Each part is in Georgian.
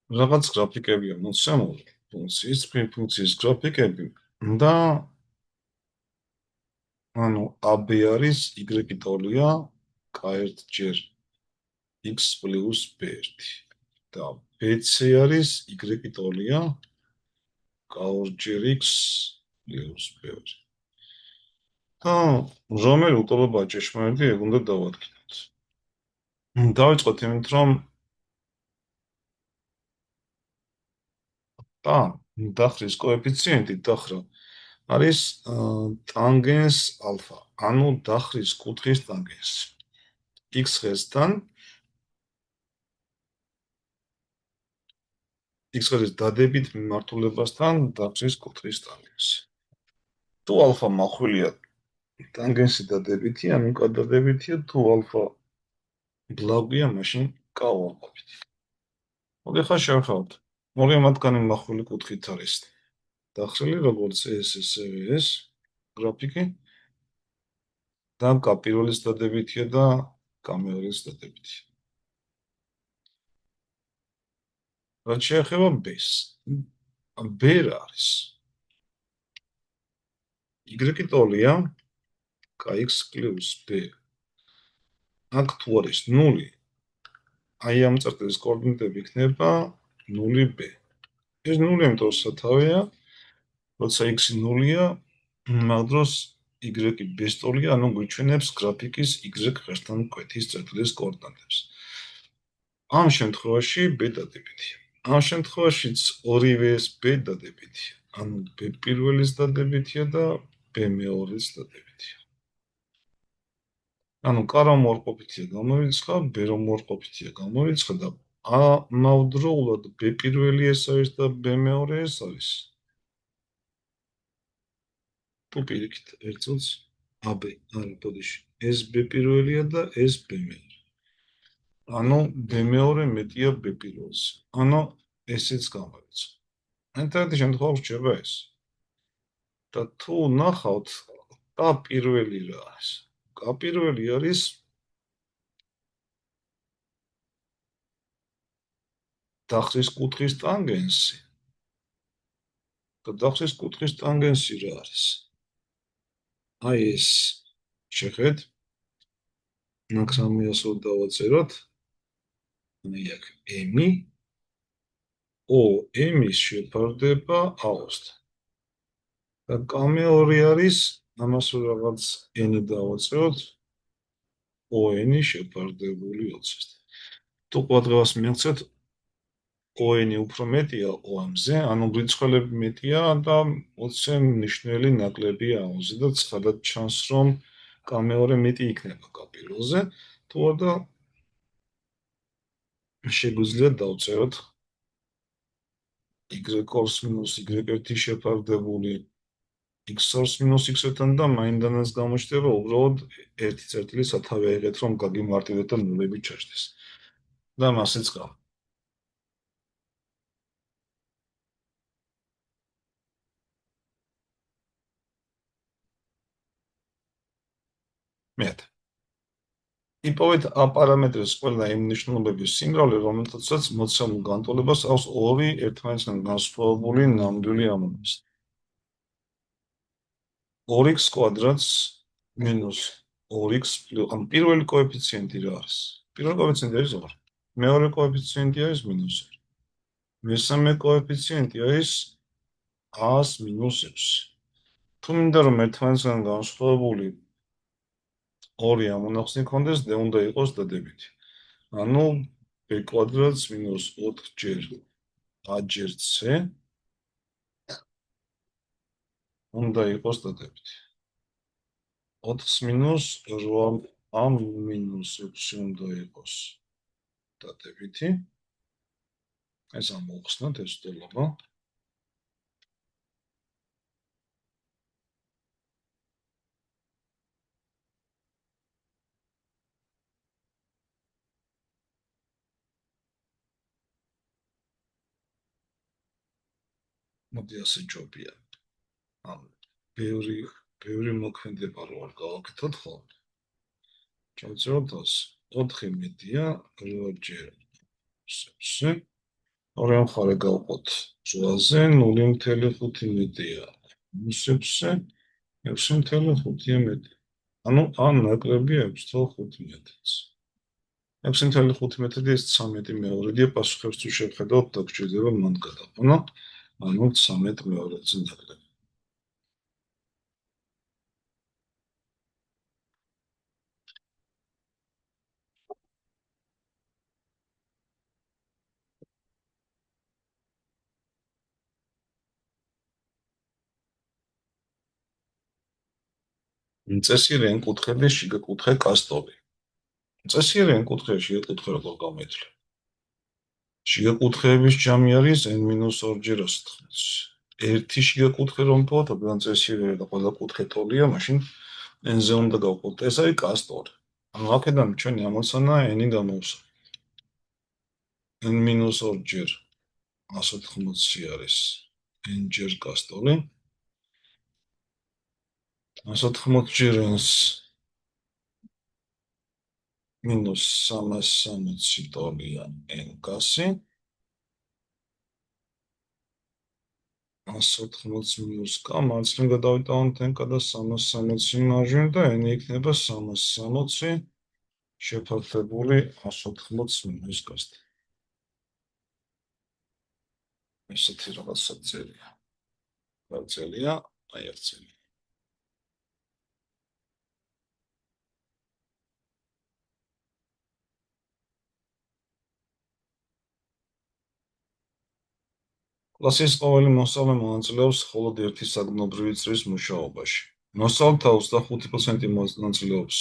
რაღაც გრაფიკებია მოცემული, ფუნქციის, ფუნქციის გრაფიკები და ანუ AB არის Y ტოლია K1 ჯერ X პლუს B1 და BC არის Y ტოლია K2 ჯერ X პლუს B2 და რომელი უტოლობაა ჭეშმარიტი, ეგ უნდა დავადგინოთ. დავიწყოთ იმით, რომ დახვრის კოეფიციენტი დახრა არის ტანგენს ალფა, ანუ დახვრის კუთხის ტანგენსი. X ღერძთან X ღერძის დადებით მიმართულებასთან დახვრის კუთხის ტანგენსი. თუ ალფა მახვილია ტანგენსი დადებითი, ანუ K დადებითია, თუ ალფა ბლაგვია, მაშინ K ვარყოფით. მოდი ხა შევხედოთ. ორი მათგანი მახვილი კუთხით არის დახრილი, როგორც ეს, ესევე ეს გრაფიკი. და K პირველის დადებითია და K მეორეს დადებითია. რაც შეეხება B-ს. B რა არის? Y ტოლია Kx პლუს B. აქ თუ არის 0, აი ამ წერტილის კოორდინატები იქნება 0B. ეს 0 იმიტომ სათავეა, როცა x 0-ია, მაგ დროს y B-ს ტოლია, ანუ გვიჩვენებს გრაფიკის y ღერძთან კვეთის წერტილის კოორდინატებს. ამ შემთხვევაში B დადებითია. ამ შემთხვევაშიც ორივეს B დადებითია. ანუ B პირველის დადებითია და B მეორეს დადებითია. ანუ K რომ უარყოფითია გამოვიცხა, B რომ უარყოფითია გამოვიცხა და ამავდროულად B პირველი ეს არის და B მეორე ეს არის. თუ პირიქით ერთ წუთს AB, არა, ბოდიში. ეს B პირველია და ეს B მეორე. ანუ B მეორე მეტია B პირველს. ანუ ესეც გამოვიცხა. ერთადერთი შემთხვევა რჩება ეს. და თუ ნახავთ, K პირველი რა არის? K პირველი არის დახვრის კუთხის ტანგენსი. და დახვრის კუთხის ტანგენსი რა არის? აი ეს შეხედეთ. მაგ სამიასო დავაწეროთ. ანუ იქ M M-ის შეფარდება A-სთან. და K მეორე არის, ამას რაღაც N დავაწეროთ, ON-ი შეფარდებული 20-სთან. თუ კვადრატს მიაღწევთ, ON-ი უფრო მეტია OM-ზე, ანუ რიცხვები მეტია და 20 ნიშნელი ნაკლებია A-ზე და ცხადად ჩანს, რომ K მეორე მეტი იქნება K პირველზე, თუ არა შეგვიძლია დავწეროთ y-ორს მინუს y1 შეფარდებული x-ორს მინუს x-თან და მაინდანაც გამოჩნდება უბრალოდ ერთი წერტილი სათავე აიღეთ, რომ გაგიმარტივეთ და ნულები ჩაჯდეს. და მასეც ყავ. მეათ. იპოვეთ A პარამეტრის ყველა იმ ნიშნულების სიმრავლე, რომელთაც მოცემულ განტოლებას აქვს ორი ერთმანეთისგან განსხვავებული ნამდვილი ამონაყისი. 2x კვადრატს მინუს 2x პლუს, ან პირველი კოეფიციენტი რა არის? პირველი კოეფიციენტი არის 2. მეორე კოეფიციენტი არის -2. მესამე კოეფიციენტი არის A-ს -6. თუ მინდა რომ ერთმანეთისგან განსხვავებული ორი ამონახსნი კონდეს, და უნდა იყოს დადებითი. ანუ B კვადრატს მინუს 4 ჯერ A ჯერ C უნდა იყოს დადებითი. 4-ს მინუს 8 A მინუს 6 უნდა იყოს დადებითი. ეს ამოვხსნათ ეს უტოლობა. მოდი ასე ჯობია. ან ბევრი მოქმედება რო არ გავაკეთოთ ხოლმე. ჩავწეროთ 4 მეტია 8 ჯერ 6 ორი მხარე გავყოთ ზღვაზე 0.5 მეტრია. -6-ზე 6.5 მეტრი. ანუ ამ ნაკლებია 6.5 მეტრიც. 6.5 მეტრი ის 13 მეორედია პასუხებს თუ შევხედავთ და გჭირდება მანდ გადაყვანა. ანუ 13 მეორედზე ნაკლები. წესიერი n კუთხეების შიგა კუთხე კასტორი. წესიერი n კუთხეების შიგა კუთხე როგორ გამეთვლი? შიგა კუთხეების ჯამი არის n-2-ჯერ 180. ერთი შიგა კუთხე რომ ვთქვათ, რადგან წესიერი და ყველა კუთხე ტოლია, მაშინ n-ზე უნდა გავყოთ. ეს არის კასტორი. ანუ აქედან ჩვენი ამოცანა n-ი გამოვსა. n-2-ჯერ 180 არის n-ჯერ კასტორი. 180 n-ს მინუს 360 ტოლია n-კასი. 180 minus k მარცხნივ გადავიტანოთ n-კა და 360 მარჯვნივ და n იქნება 360 შეფართებული 180 minus k-სთან. ესეთი რაღაცა წერია. გაწელია, აი არცელი. კლასის ყოველი მოსწავლე მონაწილეობს მხოლოდ ერთი საგნობრივი წრის მუშაობაში. მოსწავლეთა 25% მონაწილეობს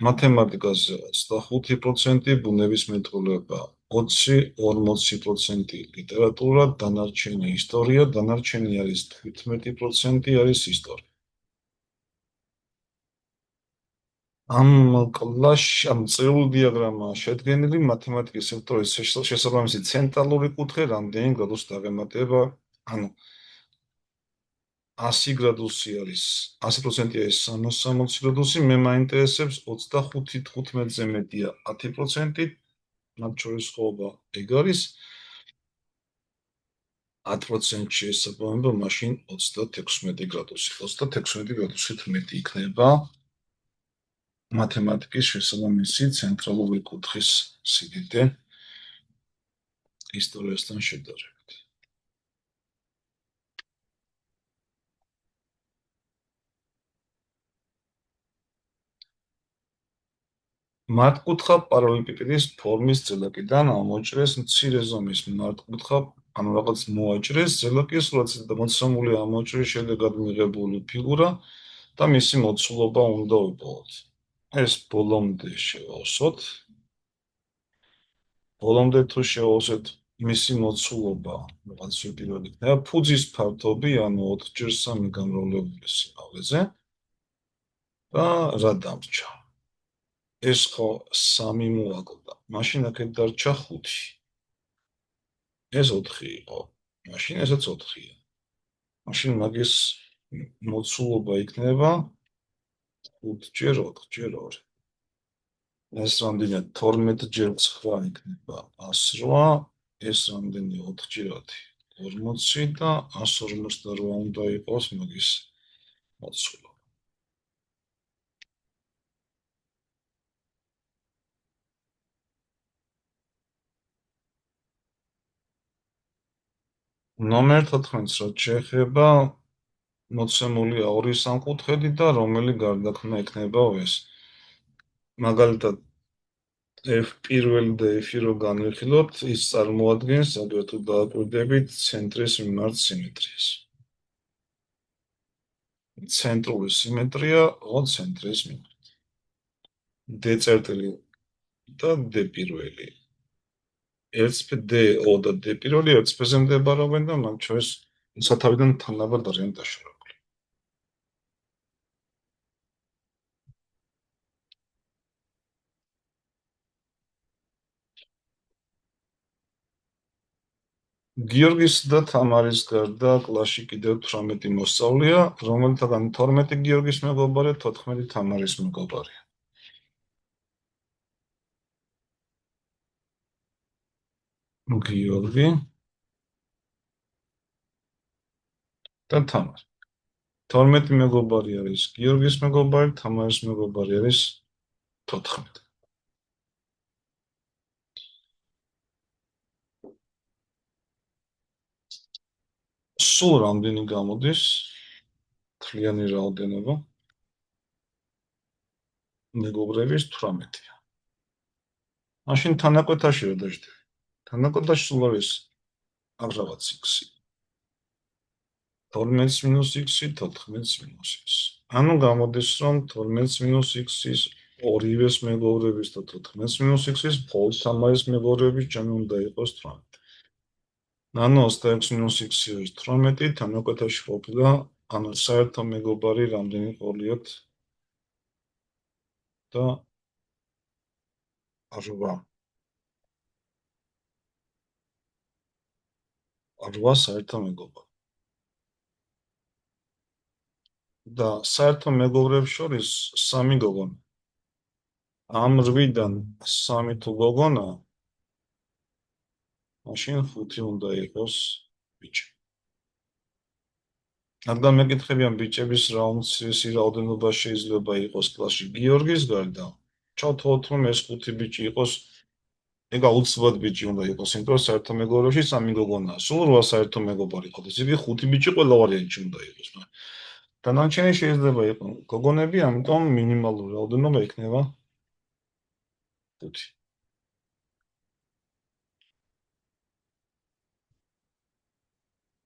მათემატიკაზე, 25% ბუნების მეთოდება, 20-40% ლიტერატურა, დანარჩენი ისტორია, დანარჩენი არის 15% არის ისტორია. ამ კლასში ამ წრიული დიაგრამაა შედგენილი მათემატიკის სექტორის შესაბამისი ცენტრალური კუთხე რამდენი გრადუსით აღემატება, ანუ 100 გრადუსი არის 100% არის 360 გრადუსი, მე მაინტერესებს 25-15-ზე მეტია 10%, მათ შორის ხობა ეგ არის 10% შესაბამება, მაშინ 36 გრადუსი. 36 გრადუსით მეტი იქნება მათემატიკის შესაბამისი ცენტრალური კუთხის სიდიდე ისტორიასთან შედარებით. მართკუთხა პარალელეპიპედის ფორმის ძელაკიდან ამოჭრეს მცირე ზომის მართკუთხა, ანუ რაღაც მოაჭრეს ძელაკის სურათზე და მოცემული ამოჭრის შედეგად მიღებული ფიგურა და მისი მოცულობა უნდა ვიპოვოთ. ეს ბოლომდე შევავსოთ. ბოლომდე თუ შევავსეთ მისი მოცულობა, რაღაც პირველი იქნება ფუძის ფართობი, ანუ 4-ჯერ 3 გამრავლებული სიმაღლეზე და რა დამრჩა. ეს ხო 3 მოაკლდა. მაშინ აქეთ დარჩა 5. ეს 4 იყო. მაშინ ესაც 4-ია. მაშინ მაგის მოცულობა იქნება 5-ჯერ 4-ჯერ 2. ეს რამდენია 12-ჯერ 9 იქნება 108, ეს რამდენი 4-ჯერ 40 და 158 უნდა იყოს მაგის მოცულობა. ნომერ 14-ს რაც შეეხება მოცემულია ორი სამკუთხედი და რომელი გარდაქმნა იქნება ეს. მაგალითად f1 და f რო განვიხილოთ, ის წარმოადგენს, აგრეთვე დააკვირდებით ცენტრის მიმართ სიმეტრიას. ცენტრული სიმეტრია centris მიმართ. d წერტილი და d1. d-o და d1 ერთსფერზე მდებარეობენ და მათ შორის სათავიდან თანაბარ არიან დაშორებული. გიორგის და თამარის გარდა კლასში კიდევ 18 მოსწავლეა, რომელთაგან 12 გიორგის მეგობარი, 14 თამარის მეგობარია. გიორგი და თამარი. 12 მეგობარი არის გიორგის მეგობარი, თამარის მეგობარი არის 14. სულ რამდენი გამოდის თლიანი რაოდენობა? მეგობრების 18-ია. მაშინ თანაკვეთაში რა დაждები? თანაკვეთაში სულ არის აქ რაღაც x. 12 მინუს x, 14 მინუს x. ანუ გამოდის რომ 12 მინუს x-ის ორივეს მეგობრების და 14 მინუს x-ის მხოლოდ თამარის მეგობრების ჯამი უნდა იყოს 18. ანუ 26 მინუს x არის 18, თანაკვეთაში ყოფილა, ანუ საერთო მეგობარი რამდენი ყოლიათ და 8. 8 საერთო მეგობარი. და საერთო მეგობრებს შორის 3 გოგონა. ამ 8-დან 3 თუ გოგონა, მაშინ 5 უნდა იყოს ბიჭი. რადგან მეკითხებიან ბიჭების რა უმცირესი რაოდენობა შეიძლება იყოს კლასში გიორგის გარდა, ჩავთვალოთ რომ ეს 5 ბიჭი იყოს, ეგ აუცილებლად ბიჭი უნდა იყოს, იმიტომ რომ საერთო მეგობრებში 3 გოგონაა. სულ 8 საერთო მეგობარი ყავდეს, იგი 5 ბიჭი ყველა ვარიანტში უნდა იყოს. დანარჩენი შეიძლება იყოს გოგონები, ამიტომ მინიმალური რაოდენობა იქნება 5.